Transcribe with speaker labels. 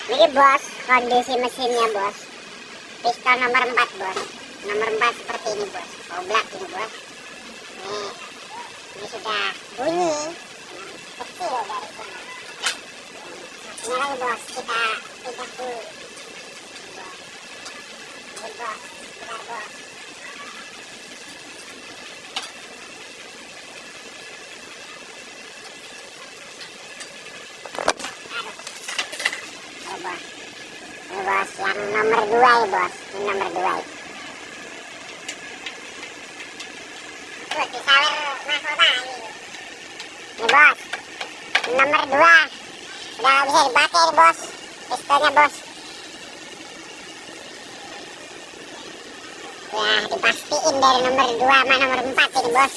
Speaker 1: Ini bos, kondisi mesinnya bos. Piston nomor 4 bos. Nomor 4 seperti ini bos. Oblak ini bos. Ini sudah bunyi. Kecil dari sini. Ini lagi bos, kita pijak dulu. Ini bos, bentar bos. Ini bos, yang nomor 2 ya bos. Ini nomor 2 ya. Tuh, disawer mahkota ini. Ini bos, nomor 2. Sudah gak bisa dipakai ini bos. Pistonnya bos. Ya, dipastiin dari nomor 2 sama nomor 4 ini bos.